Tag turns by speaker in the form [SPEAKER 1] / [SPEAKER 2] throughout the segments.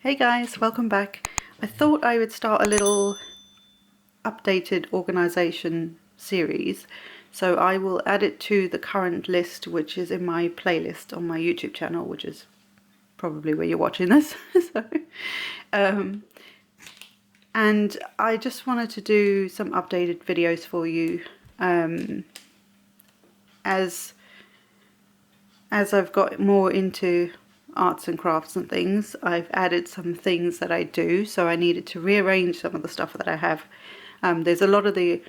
[SPEAKER 1] Hey guys, welcome back. I thought I would start a little updated organisation series, so I will add it to the current list, which is in my playlist on my YouTube channel, which is probably where you're watching this. And I just wanted to do some updated videos for you as I've got more into arts and crafts and things. I've added some things that I do, so I needed to rearrange some of the stuff that I have. There's a lot of the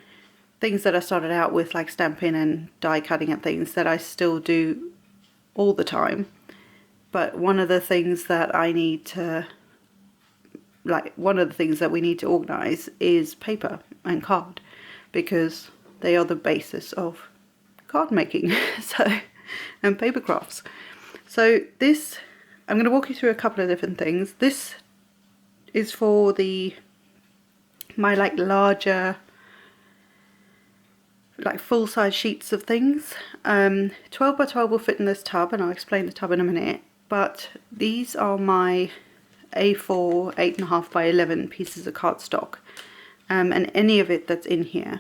[SPEAKER 1] things that I started out with, like stamping and die cutting and things, that I still do all the time. But one of the things that I need to, one of the things that we need to organise is paper and card, because they are the basis of card making and paper crafts. So this, I'm going to walk you through a couple of different things. This is for my larger, full-size sheets of things. 12 by 12 will fit in this tub, and I'll explain the tub in a minute. But these are my A4 8.5 by 11 pieces of cardstock, and any of it that's in here.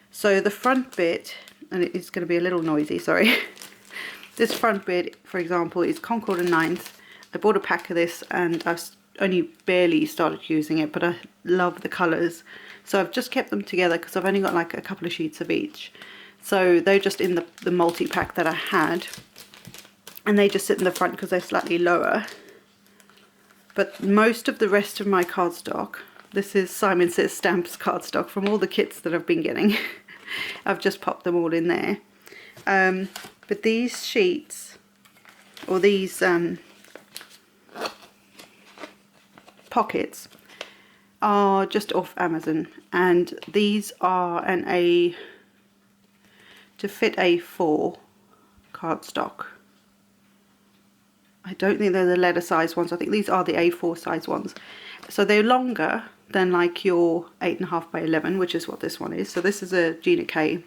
[SPEAKER 1] So the front bit, and it's going to be a little noisy, sorry. This front bit, for example, is Concord and 9th. I bought a pack of this and I've only barely started using it, but I love the colours. So I've just kept them together because I've only got like a couple of sheets of each. So they're just in the multi-pack that I had. And they just sit in the front because they're slightly lower. But most of the rest of my cardstock, this is Simon Says Stamps cardstock from all the kits that I've been getting. I've just popped them all in there. But these sheets, or these pockets, are just off Amazon, and these are to fit A4 cardstock. I don't think they're the letter size ones. I think these are the A4 size ones. So they're longer than like your 8.5 by 11, which is what this one is. So this is a Gina K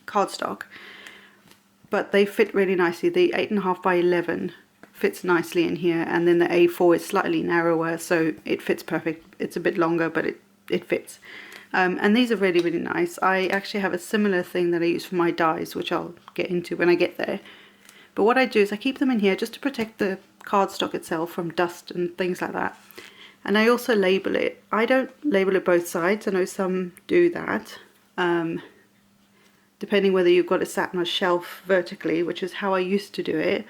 [SPEAKER 1] cardstock, but they fit really nicely. The 8.5 by 11 fits nicely in here, and then the A4 is slightly narrower, so it fits perfect. It's a bit longer, but it fits. And these are really, really nice. I actually have a similar thing that I use for my dies, which I'll get into when I get there. But what I do is I keep them in here just to protect the cardstock itself from dust and things like that. And I also label it. I don't label it both sides. I know some do that. Depending whether you've got it sat on a shelf vertically, which is how I used to do it.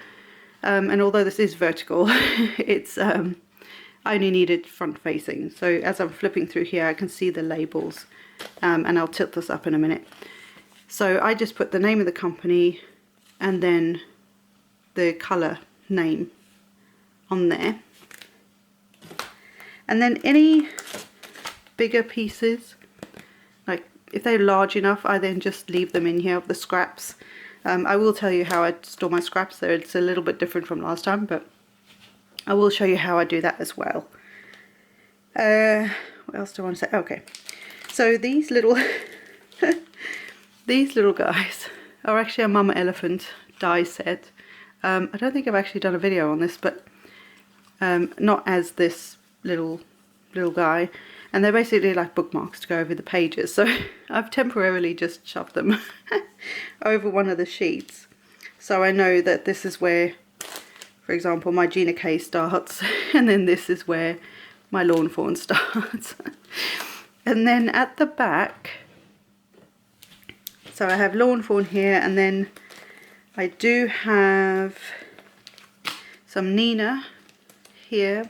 [SPEAKER 1] And although this is vertical, it's I only need it front facing. So as I'm flipping through here, I can see the labels, and I'll tilt this up in a minute. So I just put the name of the company and then the colour name on there. And then any bigger pieces, like if they're large enough, I then just leave them in here, the scraps. I will tell you how I store my scraps there. It's a little bit different from last time, but I will show you how I do that as well. What else do I want to say? Okay, so these little these little guys are actually a Mama Elephant die set. I don't think I've actually done a video on this, but not as this little guy. And they're basically like bookmarks to go over the pages. So I've temporarily just shoved them over one of the sheets. So I know that this is where, for example, my Gina K starts. And then this is where my Lawn Fawn starts. And then at the back, so I have Lawn Fawn here. And then I do have some Nina here.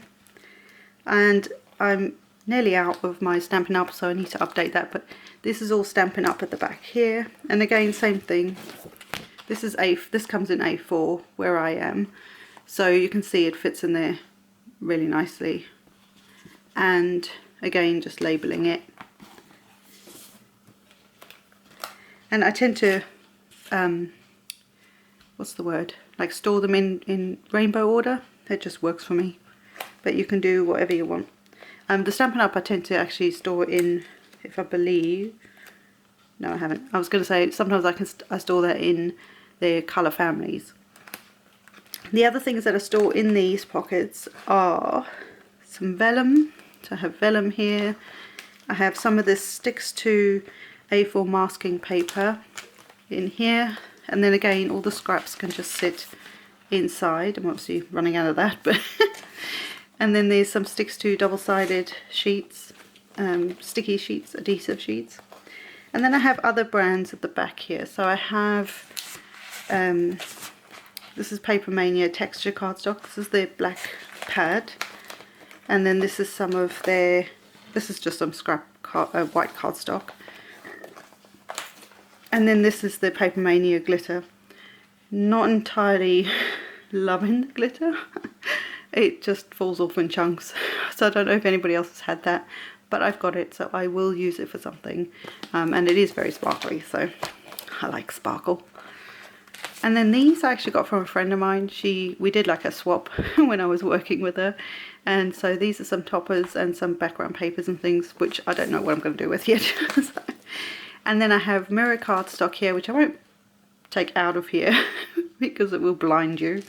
[SPEAKER 1] And I'm nearly out of my Stampin' Up, so I need to update that, but this is all Stampin' Up at the back here. And again, same thing. This comes in A4 where I am, so you can see it fits in there really nicely. And again, just labeling it. And I tend to what's the word, like store them in rainbow order. It just works for me, but you can do whatever you want. The Stampin' Up I tend to actually store in, if I believe, no I haven't, I was going to say sometimes I store that in their colour families. The other things that are stored in these pockets are some vellum. So I have vellum here. I have some of this sticks to A4 masking paper in here. And then again, all the scraps can just sit inside. I'm obviously running out of that, but and then there's some sticks to double-sided sheets, sticky sheets, adhesive sheets. And then I have other brands at the back here. So I have this is Paper Mania texture cardstock. This is their black pad, and then this is some of their, this is just some scrap white cardstock. And then this is the Paper Mania glitter. Not entirely loving the glitter. It just falls off in chunks. So I don't know if anybody else has had that, but I've got it, so I will use it for something. And it is very sparkly, so I like sparkle. And then these I actually got from a friend of mine. We did like a swap when I was working with her. And so these are some toppers and some background papers and things, which I don't know what I'm going to do with yet. So, and then I have mirror cardstock here, which I won't take out of here because it will blind you.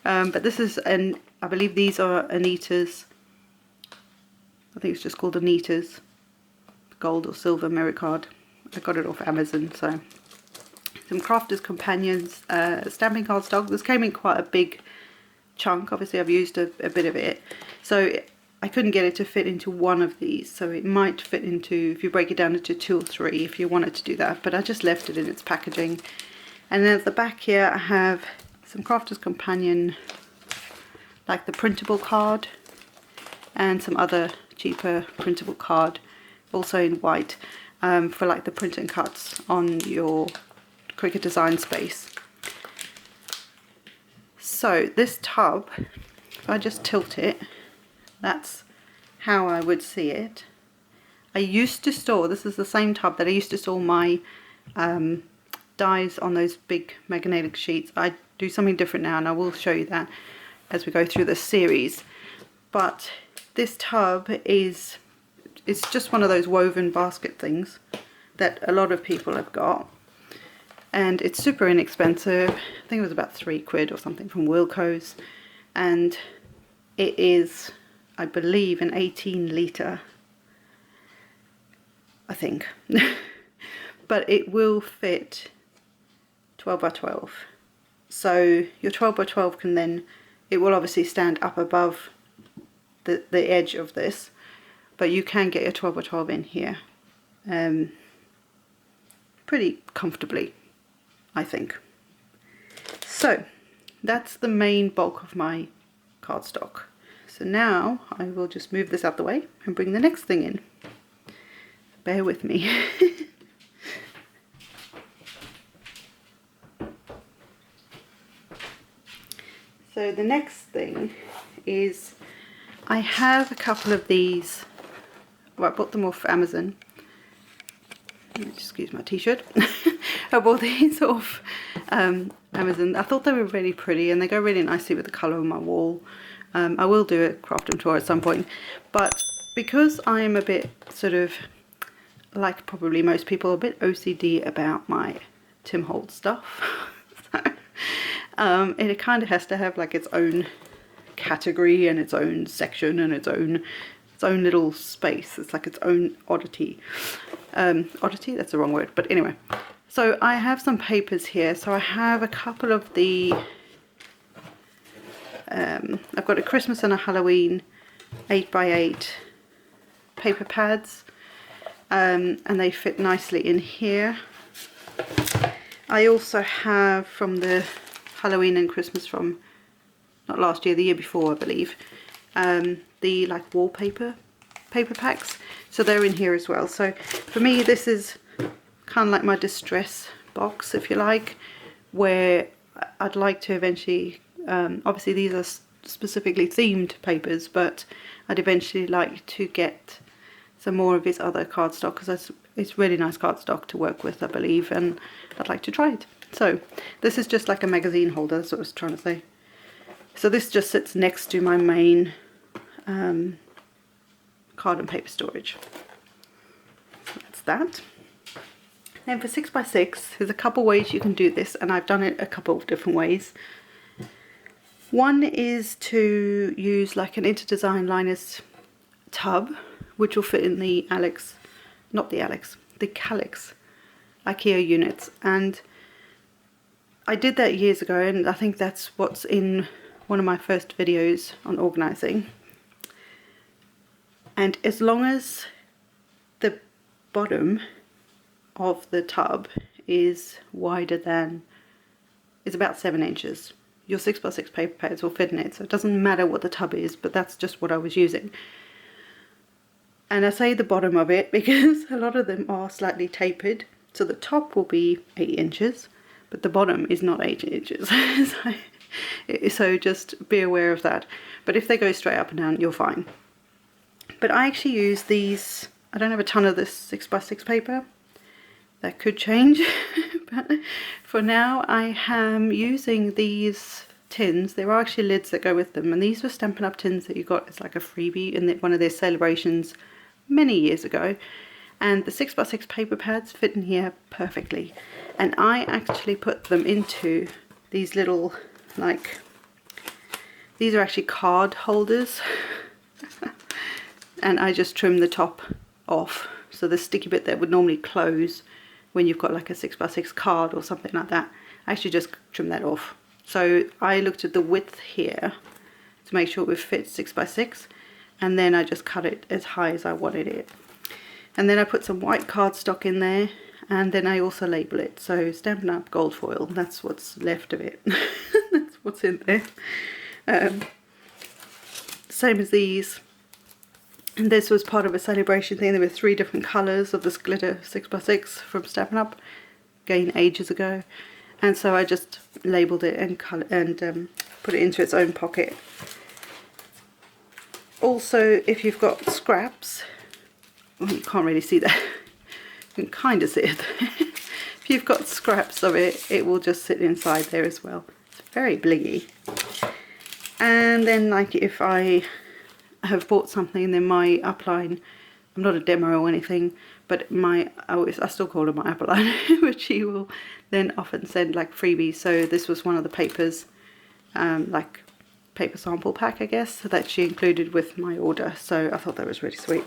[SPEAKER 1] But this is, I believe these are Anita's, I think it's just called Anita's gold or silver mirror card. I got it off Amazon. So some Crafters Companions stamping cardstock. This came in quite a big chunk. Obviously I've used a bit of it, so I couldn't get it to fit into one of these, so it might fit into, if you break it down into 2 or 3 if you wanted to do that, but I just left it in its packaging. And then at the back here I have some Crafters Companion, like the printable card, and some other cheaper printable card, also in white, for like the print and cuts on your Cricut design space. So this tub, if I just tilt it, that's how I would see it. I used to store, this is the same tub that I used to store my dies on those big magnetic sheets. I do something different now, and I will show you that as we go through this series. But this tub it's just one of those woven basket things that a lot of people have got. And it's super inexpensive. I think it was about £3 or something from Wilko's. And it is, I believe, an 18 litre, I think. But it will fit 12 by 12. So your 12 by 12 can then, it will obviously stand up above the edge of this, but you can get your 12 by 12 in here pretty comfortably, I think. So that's the main bulk of my cardstock. So now I will just move this out the way and bring the next thing in. Bear with me. So the next thing is I have a couple of these. Well, I bought them off Amazon. Excuse my t-shirt. I bought these off Amazon. I thought they were really pretty and they go really nicely with the colour on my wall. I will do a craft them tour at some point, but because I am a bit sort of, like probably most people, a bit OCD about my Tim Holtz stuff. So, it kind of has to have like its own category and its own section and its own little space. It's like its own oddity. Oddity, that's the wrong word, but anyway. So I have some papers here. So I have a couple of the I've got a Christmas and a Halloween 8x8 paper pads, and they fit nicely in here. I also have from the Halloween and Christmas from not last year, the year before, I believe, the like wallpaper paper packs, so they're in here as well. So for me this is kind of like my distress box, if you like, where I'd like to eventually, obviously these are specifically themed papers, but I'd eventually like to get some more of his other cardstock, because it's really nice cardstock to work with, I believe, and I'd like to try it. So this is just like a magazine holder, that's what I was trying to say. So this just sits next to my main card and paper storage. So that's that. Then for 6x6, there's a couple ways you can do this, and I've done it a couple of different ways. One is to use like an Interdesign Liners tub, which will fit in the the Calyx IKEA units, and I did that years ago, and I think that's what's in one of my first videos on organising. And as long as the bottom of the tub is wider than, is about 7 inches, your 6x6 paper pads will fit in it. So it doesn't matter what the tub is, but that's just what I was using. And I say the bottom of it because a lot of them are slightly tapered. So the top will be 8 inches, but the bottom is not 8 inches. So just be aware of that. But if they go straight up and down, you're fine. But I actually use these, I don't have a ton of this 6x6 paper. That could change. But for now, I am using these tins. There are actually lids that go with them. And these were Stampin Up Tins that you got as like a freebie in one of their celebrations many years ago. And the 6x6 paper pads fit in here perfectly. And I actually put them into these little, like, these are actually card holders. And I just trim the top off. So the sticky bit that would normally close when you've got like a 6x6 card or something like that, I actually just trim that off. So I looked at the width here to make sure it would fit 6x6. And then I just cut it as high as I wanted it. And then I put some white cardstock in there, and then I also label it. So Stampin' Up gold foil, that's what's left of it. That's what's in there. Same as these. And this was part of a celebration thing. There were 3 different colours of this glitter 6x6 from Stampin' Up, again ages ago. And so I just labelled it and put it into its own pocket. Also, if you've got scraps, well, you can't really see that, you can kind of see it. If you've got scraps of it, it will just sit inside there as well. It's very blingy. And then, like, if I have bought something, then my upline, I'm not a demo or anything, but I still call her my upline, but she will then often send like freebies. So this was one of the papers, like paper sample pack, I guess, that she included with my order. So I thought that was really sweet.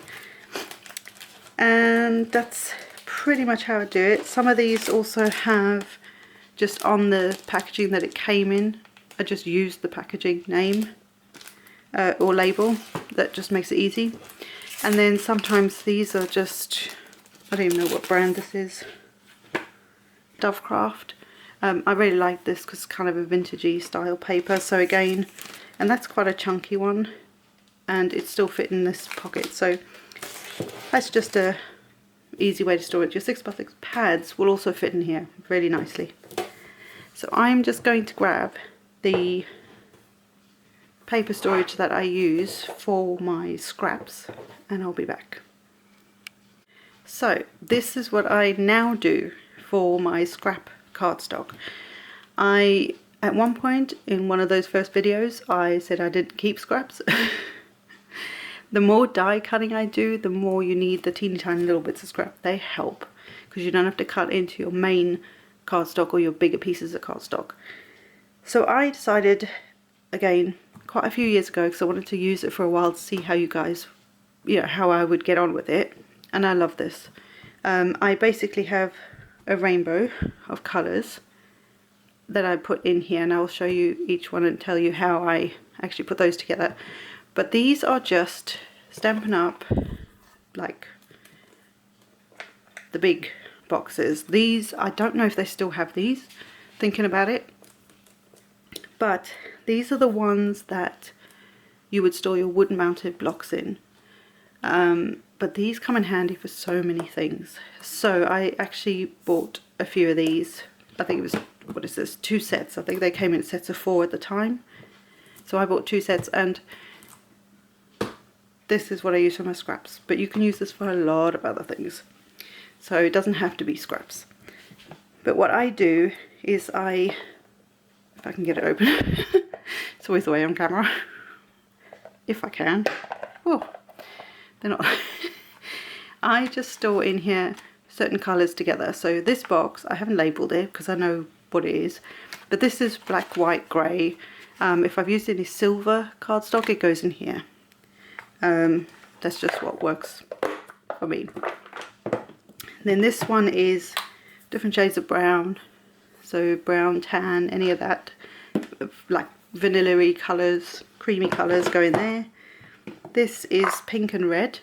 [SPEAKER 1] And that's pretty much how I do it. Some of these also have just on the packaging that it came in, I just used the packaging name or label. That just makes it easy. And then sometimes these are just, I don't even know what brand this is, Dovecraft. I really like this because it's kind of a vintagey style paper. So again, and that's quite a chunky one, and it's still fit in this pocket. So that's just a easy way to store it. Your 6x6 pads will also fit in here really nicely. So I'm just going to grab the paper storage that I use for my scraps, and I'll be back. So this is what I now do for my scrap cardstock. At one point in one of those first videos, I said I didn't keep scraps. The more die cutting I do, the more you need the teeny tiny little bits of scrap. They help because you don't have to cut into your main cardstock or your bigger pieces of cardstock. So I decided, again, quite a few years ago, because I wanted to use it for a while to see how you guys, how I would get on with it. And I love this. I basically have a rainbow of colours that I put in here, and I'll show you each one and tell you how I actually put those together. But these are just Stampin' Up, like the big boxes. These, I don't know if they still have these, thinking about it. But these are the ones that you would store your wood mounted blocks in. But these come in handy for so many things. So I actually bought a few of these. I think it was, what is this, 2 sets. I think they came in sets of 4 at the time. So I bought 2 sets, and this is what I use for my scraps. But you can use this for a lot of other things. So it doesn't have to be scraps. But what I do is if I can get it open. It's always the way on camera. If I can. Oh, they're not. I just store in here certain colours together. So this box, I haven't labelled it because I know what it is. But this is black, white, grey. If I've used any silver cardstock, it goes in here. That's just what works for me. Then this one is different shades of brown, so brown, tan, any of that, like vanilla-y colours, creamy colours go in there. This is pink and red,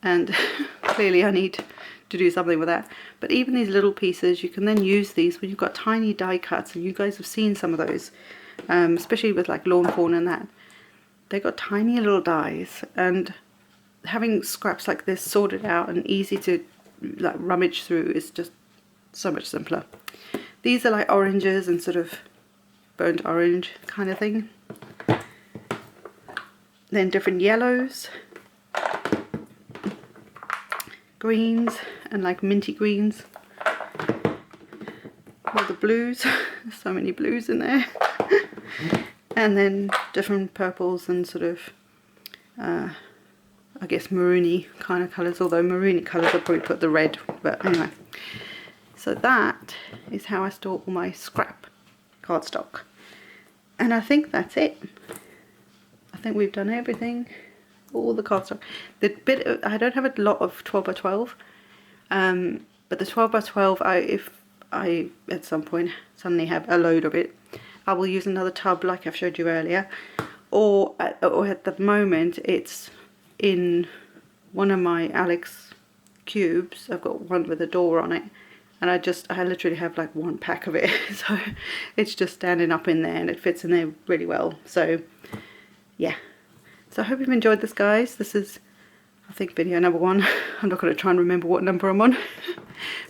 [SPEAKER 1] and clearly I need to do something with that. But even these little pieces, you can then use these when you've got tiny die cuts, and you guys have seen some of those, especially with like lawn fawn and that. They got tiny little dies, and having scraps like this sorted out and easy to like rummage through is just so much simpler. These are like oranges and sort of burnt orange kind of thing. Then different yellows, greens, and like minty greens. All the blues, there's so many blues in there. And then different purples and sort of I guess maroony kind of colours, although maroony colours I'll probably put the red, but anyway. So that is how I store all my scrap cardstock. And I think that's it. I think we've done everything, all the cardstock. The bit of, I don't have a lot of 12 by 12, but the 12 by 12, if I at some point suddenly have a load of it, I will use another tub like I've showed you earlier, or at the moment it's in one of my Alex cubes. I've got one with a door on it, and I literally have like one pack of it, so it's just standing up in there and it fits in there really well. So yeah, so I hope you've enjoyed this, guys. This is, I think, video number 1. I'm not going to try and remember what number I'm on,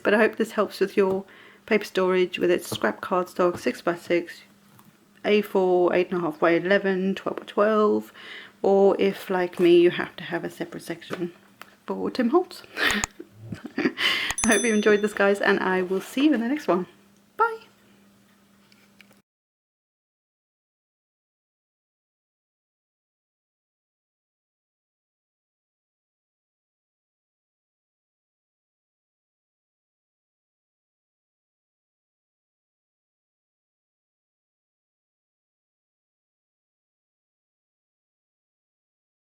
[SPEAKER 1] but I hope this helps with your paper storage with its scrap cardstock, 6x6, A4, 8.5 by 11, 12 by 12, or if, like me, you have to have a separate section for Tim Holtz. I hope you enjoyed this, guys, and I will see you in the next one.